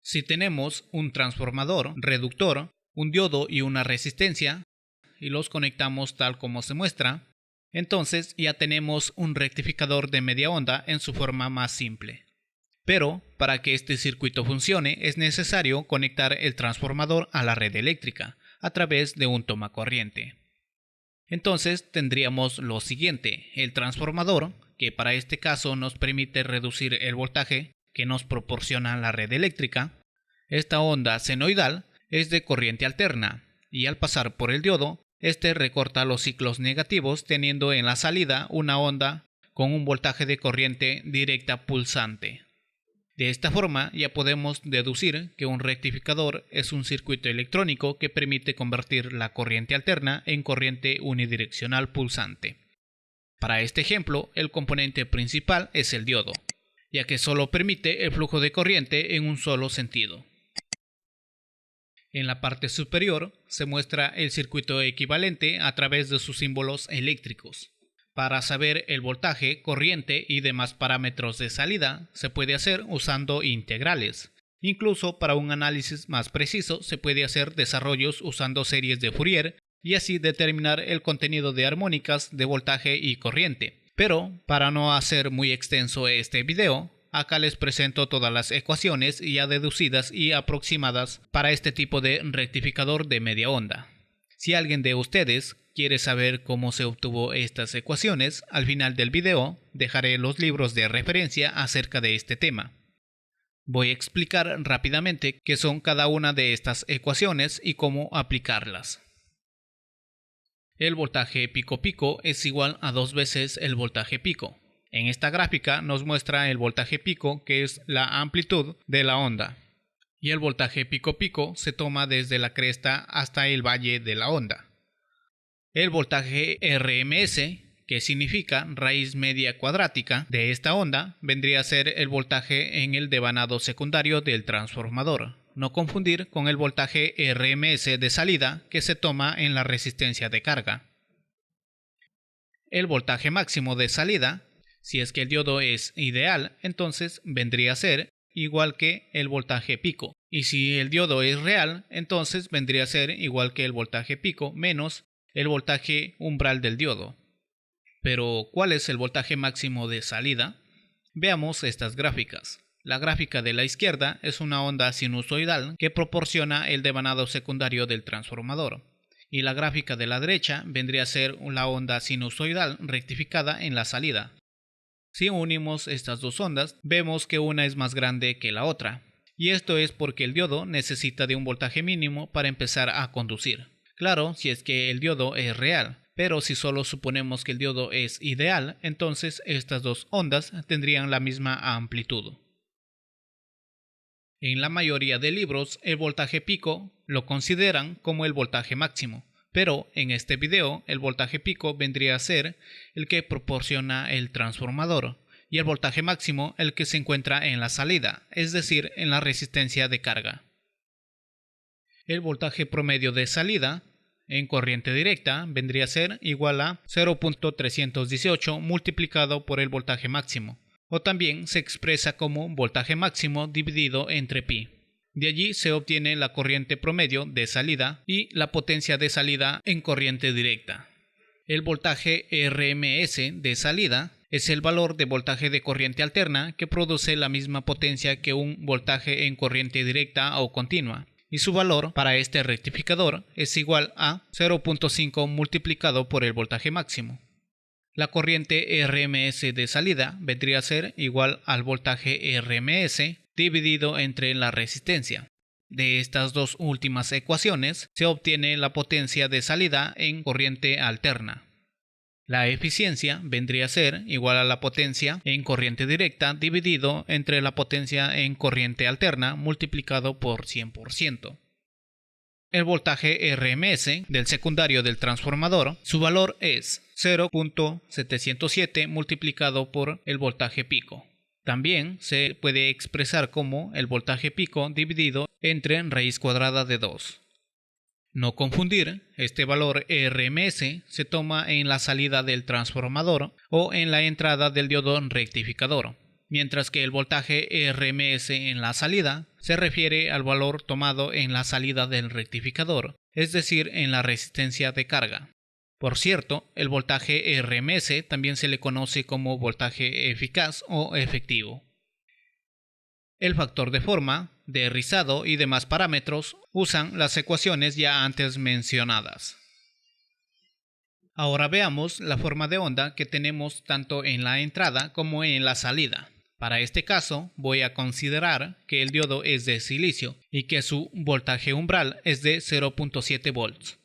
Si tenemos un transformador, reductor, un diodo y una resistencia, y los conectamos tal como se muestra, entonces ya tenemos un rectificador de media onda en su forma más simple. Pero para que este circuito funcione es necesario conectar el transformador a la red eléctrica a través de un tomacorriente. Entonces tendríamos lo siguiente: el transformador, que para este caso nos permite reducir el voltaje que nos proporciona la red eléctrica. Esta onda senoidal es de corriente alterna y al pasar por el diodo, este recorta los ciclos negativos teniendo en la salida una onda con un voltaje de corriente directa pulsante. De esta forma ya podemos deducir que un rectificador es un circuito electrónico que permite convertir la corriente alterna en corriente unidireccional pulsante. Para este ejemplo, el componente principal es el diodo, ya que solo permite el flujo de corriente en un solo sentido. En la parte superior se muestra el circuito equivalente a través de sus símbolos eléctricos. Para saber el voltaje, corriente y demás parámetros de salida se puede hacer usando integrales. Incluso para un análisis más preciso se puede hacer desarrollos usando series de Fourier y así determinar el contenido de armónicas de voltaje y corriente. Pero para no hacer muy extenso este video, acá les presento todas las ecuaciones ya deducidas y aproximadas para este tipo de rectificador de media onda. Si alguien de ustedes quiere saber cómo se obtuvo estas ecuaciones, al final del video dejaré los libros de referencia acerca de este tema. Voy a explicar rápidamente qué son cada una de estas ecuaciones y cómo aplicarlas. El voltaje pico-pico es igual a 2 veces el voltaje pico. En esta gráfica nos muestra el voltaje pico, que es la amplitud de la onda, y el voltaje pico-pico se toma desde la cresta hasta el valle de la onda. El voltaje RMS, que significa raíz media cuadrática de esta onda, vendría a ser el voltaje en el devanado secundario del transformador. No confundir con el voltaje RMS de salida que se toma en la resistencia de carga. El voltaje máximo de salida, si es que el diodo es ideal, entonces vendría a ser igual que el voltaje pico. Y si el diodo es real, entonces vendría a ser igual que el voltaje pico menos el voltaje umbral del diodo. Pero, ¿cuál es el voltaje máximo de salida? Veamos estas gráficas. La gráfica de la izquierda es una onda sinusoidal que proporciona el devanado secundario del transformador. Y la gráfica de la derecha vendría a ser la onda sinusoidal rectificada en la salida. Si unimos estas dos ondas, vemos que una es más grande que la otra. Y esto es porque el diodo necesita de un voltaje mínimo para empezar a conducir. Claro, si es que el diodo es real, pero si solo suponemos que el diodo es ideal, entonces estas dos ondas tendrían la misma amplitud. En la mayoría de libros, el voltaje pico lo consideran como el voltaje máximo, pero en este video el voltaje pico vendría a ser el que proporciona el transformador y el voltaje máximo el que se encuentra en la salida, es decir, en la resistencia de carga. El voltaje promedio de salida en corriente directa vendría a ser igual a 0.318 multiplicado por el voltaje máximo, o también se expresa como voltaje máximo dividido entre pi. De allí se obtiene la corriente promedio de salida y la potencia de salida en corriente directa. El voltaje RMS de salida es el valor de voltaje de corriente alterna que produce la misma potencia que un voltaje en corriente directa o continua, y su valor para este rectificador es igual a 0.5 multiplicado por el voltaje máximo. La corriente RMS de salida vendría a ser igual al voltaje RMS dividido entre la resistencia. De estas dos últimas ecuaciones se obtiene la potencia de salida en corriente alterna. La eficiencia vendría a ser igual a la potencia en corriente directa dividido entre la potencia en corriente alterna multiplicado por 100%. El voltaje RMS del secundario del transformador, su valor es 0.707 multiplicado por el voltaje pico. También se puede expresar como el voltaje pico dividido entre raíz cuadrada de 2. No confundir, este valor RMS se toma en la salida del transformador o en la entrada del diodo rectificador, mientras que el voltaje RMS en la salida se refiere al valor tomado en la salida del rectificador, es decir, en la resistencia de carga. Por cierto, el voltaje RMS también se le conoce como voltaje eficaz o efectivo. El factor de forma, de rizado y demás parámetros usan las ecuaciones ya antes mencionadas. Ahora veamos la forma de onda que tenemos tanto en la entrada como en la salida. Para este caso voy a considerar que el diodo es de silicio y que su voltaje umbral es de 0.7 volts.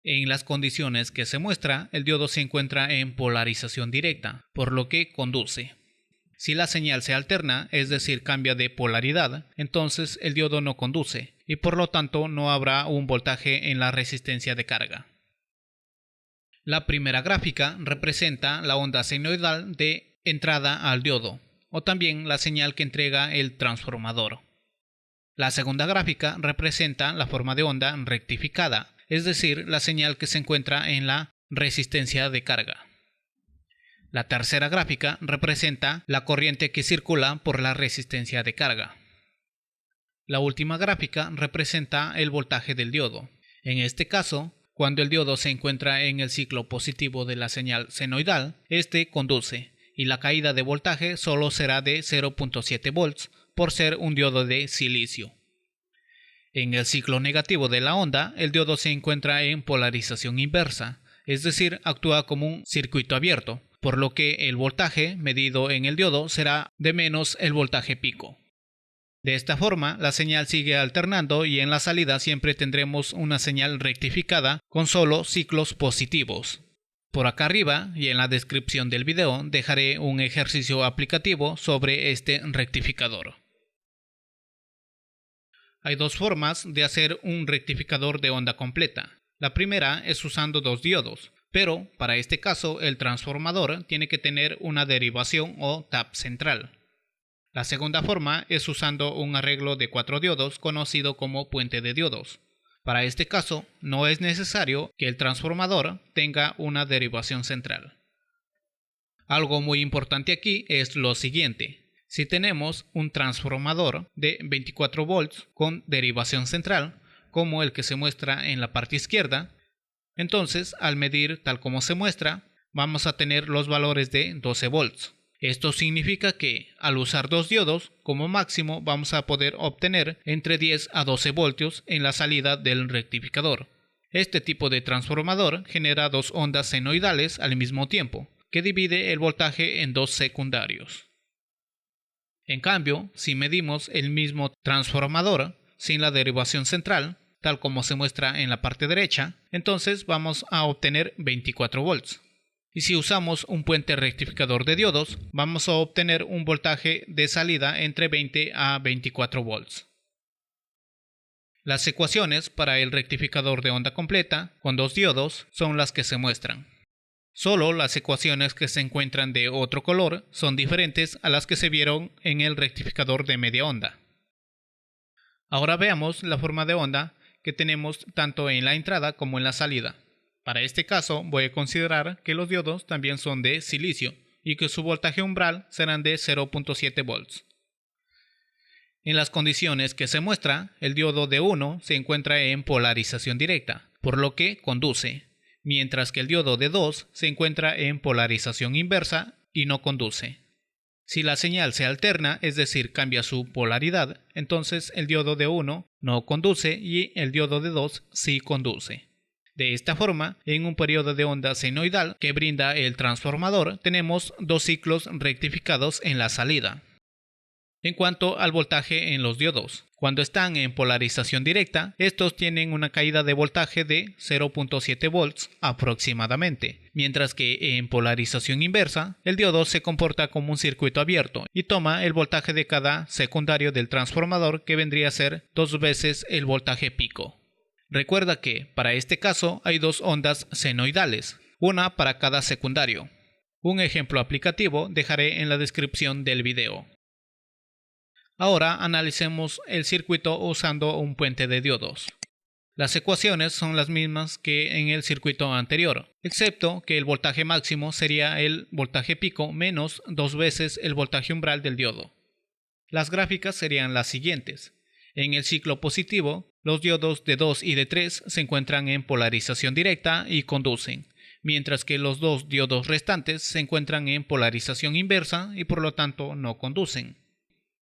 En las condiciones que se muestra, el diodo se encuentra en polarización directa, por lo que conduce. Si la señal se alterna, es decir, cambia de polaridad, entonces el diodo no conduce y por lo tanto no habrá un voltaje en la resistencia de carga. La primera gráfica representa la onda senoidal de entrada al diodo, o también la señal que entrega el transformador. La segunda gráfica representa la forma de onda rectificada, es decir, la señal que se encuentra en la resistencia de carga. La tercera gráfica representa la corriente que circula por la resistencia de carga. La última gráfica representa el voltaje del diodo. En este caso, cuando el diodo se encuentra en el ciclo positivo de la señal senoidal, este conduce, y la caída de voltaje solo será de 0.7 volts por ser un diodo de silicio. En el ciclo negativo de la onda, el diodo se encuentra en polarización inversa, es decir, actúa como un circuito abierto, por lo que el voltaje medido en el diodo será de menos el voltaje pico. De esta forma, la señal sigue alternando y en la salida siempre tendremos una señal rectificada con solo ciclos positivos. Por acá arriba y en la descripción del video dejaré un ejercicio aplicativo sobre este rectificador. Hay dos formas de hacer un rectificador de onda completa. La primera es usando dos diodos, pero para este caso el transformador tiene que tener una derivación o tap central. La segunda forma es usando un arreglo de 4 diodos conocido como puente de diodos. Para este caso no es necesario que el transformador tenga una derivación central. Algo muy importante aquí es lo siguiente. Si tenemos un transformador de 24 volts con derivación central, como el que se muestra en la parte izquierda, entonces al medir tal como se muestra, vamos a tener los valores de 12 volts. Esto significa que, al usar dos diodos, como máximo vamos a poder obtener entre 10 a 12 voltios en la salida del rectificador. Este tipo de transformador genera dos ondas senoidales al mismo tiempo, que divide el voltaje en dos secundarios. En cambio, si medimos el mismo transformador sin la derivación central, tal como se muestra en la parte derecha, entonces vamos a obtener 24 volts. Y si usamos un puente rectificador de diodos, vamos a obtener un voltaje de salida entre 20 a 24 volts. Las ecuaciones para el rectificador de onda completa con dos diodos son las que se muestran. Solo las ecuaciones que se encuentran de otro color son diferentes a las que se vieron en el rectificador de media onda. Ahora veamos la forma de onda que tenemos tanto en la entrada como en la salida. Para este caso voy a considerar que los diodos también son de silicio y que su voltaje umbral serán de 0.7 volts. En las condiciones que se muestra, el diodo de 1 se encuentra en polarización directa, por lo que conduce, mientras que el diodo de 2 se encuentra en polarización inversa y no conduce. Si la señal se alterna, es decir, cambia su polaridad, entonces el diodo de 1 no conduce y el diodo de 2 sí conduce. De esta forma, en un periodo de onda senoidal que brinda el transformador, tenemos dos ciclos rectificados en la salida. En cuanto al voltaje en los diodos, cuando están en polarización directa, estos tienen una caída de voltaje de 0.7 volts aproximadamente, mientras que en polarización inversa, el diodo se comporta como un circuito abierto y toma el voltaje de cada secundario del transformador, que vendría a ser 2 veces el voltaje pico. Recuerda que, para este caso, hay dos ondas senoidales, una para cada secundario. Un ejemplo aplicativo dejaré en la descripción del video. Ahora analicemos el circuito usando un puente de diodos. Las ecuaciones son las mismas que en el circuito anterior, excepto que el voltaje máximo sería el voltaje pico menos 2 veces el voltaje umbral del diodo. Las gráficas serían las siguientes. En el ciclo positivo, los diodos D2 y D3 se encuentran en polarización directa y conducen, mientras que los dos diodos restantes se encuentran en polarización inversa y por lo tanto no conducen.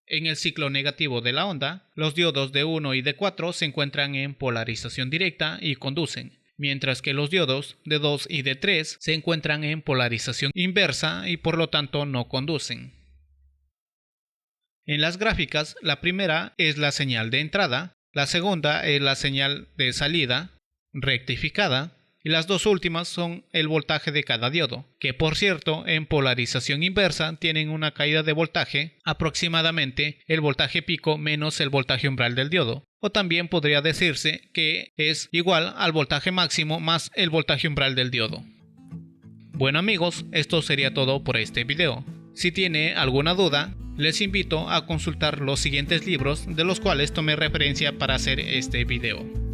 En el ciclo negativo de la onda, los diodos D1 y D4 se encuentran en polarización directa y conducen, mientras que los diodos D2 y D3 se encuentran en polarización inversa y por lo tanto no conducen. En las gráficas, la primera es la señal de entrada, la segunda es la señal de salida rectificada y las dos últimas son el voltaje de cada diodo, que por cierto en polarización inversa tienen una caída de voltaje aproximadamente el voltaje pico menos el voltaje umbral del diodo, o también podría decirse que es igual al voltaje máximo más el voltaje umbral del diodo. Bueno amigos, esto sería todo por este video. Si tiene alguna duda, les invito a consultar los siguientes libros de los cuales tomé referencia para hacer este video.